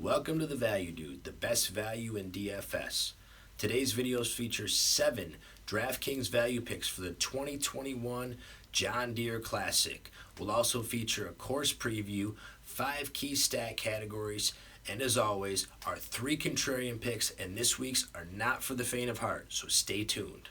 Welcome to the Value Dude, the best value in DFS. Today's videos feature 7 DraftKings value picks for the 2021 John Deere Classic. We'll also feature a course preview, 5 key stat categories, and as always, our 3 contrarian picks, and this week's are not for the faint of heart, so stay tuned.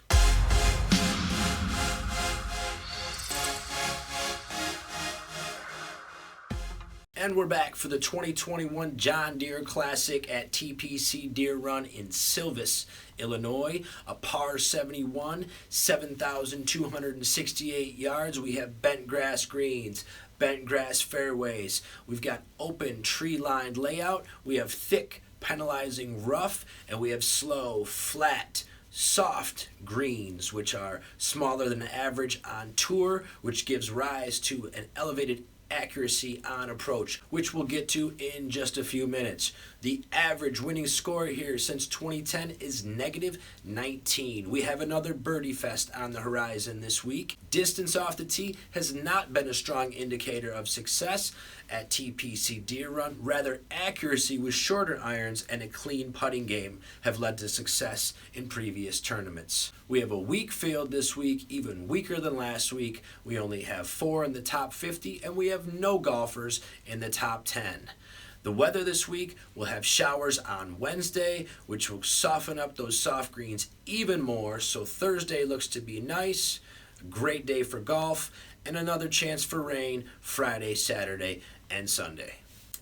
And we're back for the 2021 John Deere Classic at TPC Deere Run in Silvis, Illinois. A par 71, 7,268 yards. We have bent grass greens, bent grass fairways. We've got open tree-lined layout. We have thick, penalizing rough, and we have slow, flat, soft greens, which are smaller than average on tour, which gives rise to an elevated accuracy on approach, which we'll get to in just a few minutes. The average winning score here since 2010 is -19. We have another birdie fest on the horizon this week. Distance off the tee has not been a strong indicator of success at TPC Deere Run. Rather, accuracy with shorter irons and a clean putting game have led to success in previous tournaments. We have a weak field this week, even weaker than last week. We only have 4 in the top 50, and we have no golfers in the top 10. The weather this week will have showers on Wednesday, which will soften up those soft greens even more. So Thursday looks to be nice, a great day for golf, and another chance for rain Friday, Saturday, and Sunday.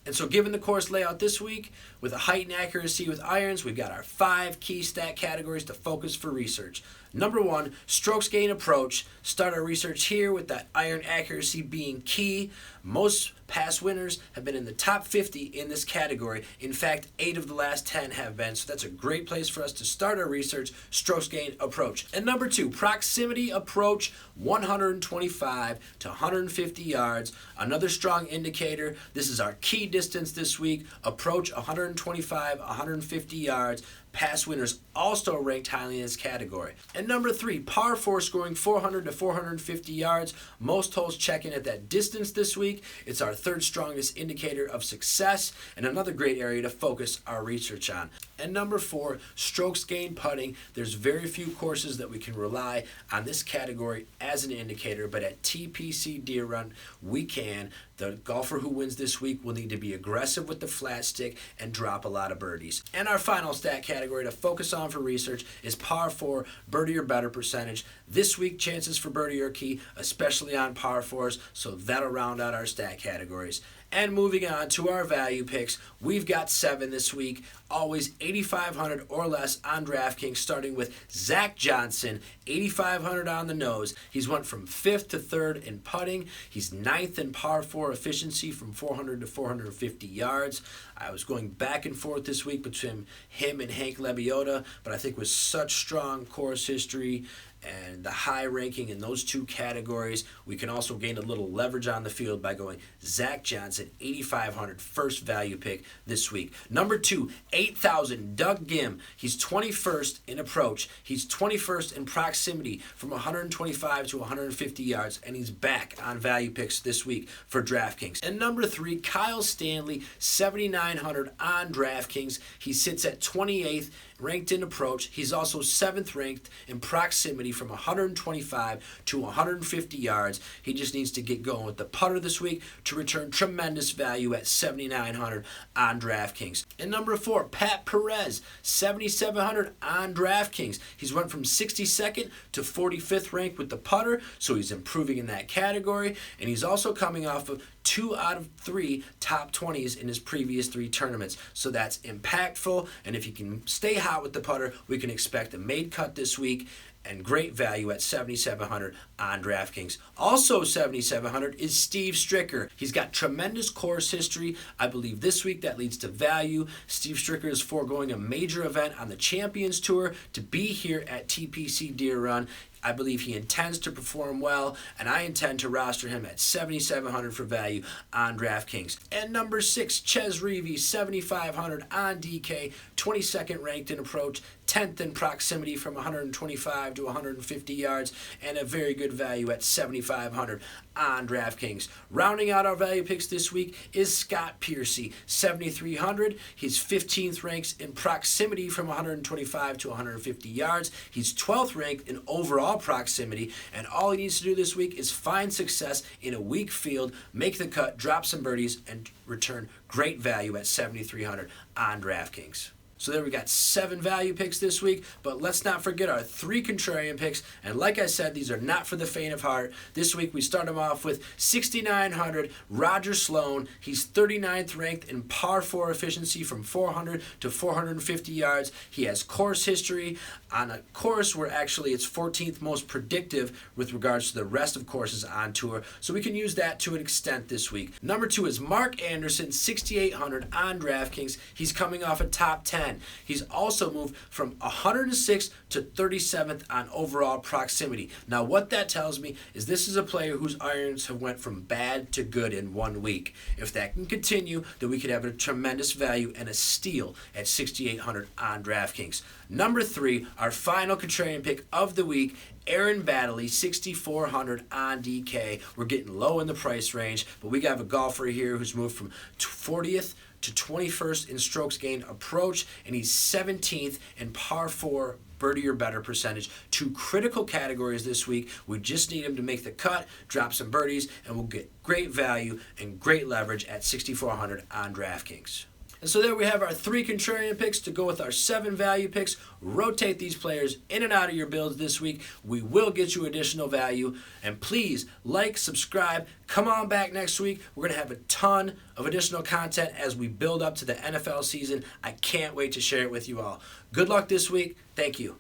And so given the course layout this week, with a height and accuracy with irons, we've got our 5 key stat categories to focus for research. Number 1, strokes gain approach. Start our research here with that iron accuracy being key. Most past winners have been in the top 50 in this category. In fact, 8 of the last 10 have been, so that's a great place for us to start our research, strokes gain approach. And number 2, proximity approach, 125 to 150 yards. Another strong indicator. This is our key distance this week. Approach 125, 150 yards. Past winners also ranked highly in this category. And number 3, par 4 scoring 400 to 450 yards. Most holes check in at that distance this week. It's our 3rd strongest indicator of success and another great area to focus our research on. And number 4, strokes gain putting. There's very few courses that we can rely on this category as an indicator, but at TPC Deere Run, we can. The golfer who wins this week will need to be aggressive with the flat stick and drop a lot of birdies. And our final stat category to focus on for research is par 4, birdie or better percentage. This week, chances for birdie are key, especially on par 4s, so that'll round out our stat categories. And moving on to our value picks, we've got 7 this week, always 8,500 or less on DraftKings, starting with Zach Johnson, 8,500 on the nose. He's went from 5th to 3rd in putting. He's 9th in par 4 efficiency from 400 to 450 yards. I was going back and forth this week between him and Hank Lebioda, but I think with such strong course history and the high ranking in those 2 categories, we can also gain a little leverage on the field by going Zach Johnson, 8,500, first value pick this week. Number 2, 8,000, Doug Ghim. He's 21st in approach. He's 21st in proximity from 125 to 150 yards, and he's back on value picks this week for DraftKings. And number 3, Kyle Stanley, 7,900 on DraftKings. He sits at 28th ranked in approach. He's also 7th ranked in proximity from 125 to 150 yards. He just needs to get going with the putter this week to return tremendous value at 7,900 on DraftKings. And number 4, Pat Perez, 7,700 on DraftKings. He's went from 62nd to 45th ranked with the putter, so he's improving in that category. And he's also coming off of 2 out of 3 top 20s in his previous 3 tournaments. So that's impactful, and if he can stay hot with the putter, we can expect a made cut this week and great value at 7,700 on DraftKings. Also 7,700 is Steve Stricker. He's got tremendous course history. I believe this week that leads to value. Steve Stricker is foregoing a major event on the Champions Tour to be here at TPC Deere Run. I believe he intends to perform well, and I intend to roster him at 7,700 for value on DraftKings. And number 6, Ches Reavie, 7,500 on DK, 22nd ranked in approach, 10th in proximity from 125 to 150 yards, and a very good value at 7,500 on DraftKings. Rounding out our value picks this week is Scott Piercy, 7,300. He's 15th ranked in proximity from 125 to 150 yards. He's 12th ranked in overall proximity, and all he needs to do this week is find success in a weak field, make the cut, drop some birdies, and return great value at 7,300 on DraftKings. So there we got 7 value picks this week, but let's not forget our 3 contrarian picks. And like I said, these are not for the faint of heart. This week we start them off with 6,900 Roger Sloan. He's 39th ranked in par 4 efficiency from 400 to 450 yards. He has course history on a course where actually it's 14th most predictive with regards to the rest of courses on tour. So we can use that to an extent this week. Number 2 is Mark Anderson, 6,800 on DraftKings. He's coming off a top 10. He's also moved from 106th to 37th on overall proximity. Now what that tells me is this is a player whose irons have went from bad to good in 1 week. If that can continue, then we could have a tremendous value and a steal at 6,800 on DraftKings. Number 3, our final contrarian pick of the week, Aaron Battley, 6,400 on DK. We're getting low in the price range, but we got a golfer here who's moved from 40th to 21st in strokes gained approach, and he's 17th in par 4 birdie or better percentage. 2 critical categories this week. We just need him to make the cut, drop some birdies, and we'll get great value and great leverage at 6,400 on DraftKings. And so there we have our 3 contrarian picks to go with our 7 value picks. Rotate these players in and out of your builds this week. We will get you additional value. And please like, subscribe. Come on back next week. We're going to have a ton of additional content as we build up to the NFL season. I can't wait to share it with you all. Good luck this week. Thank you.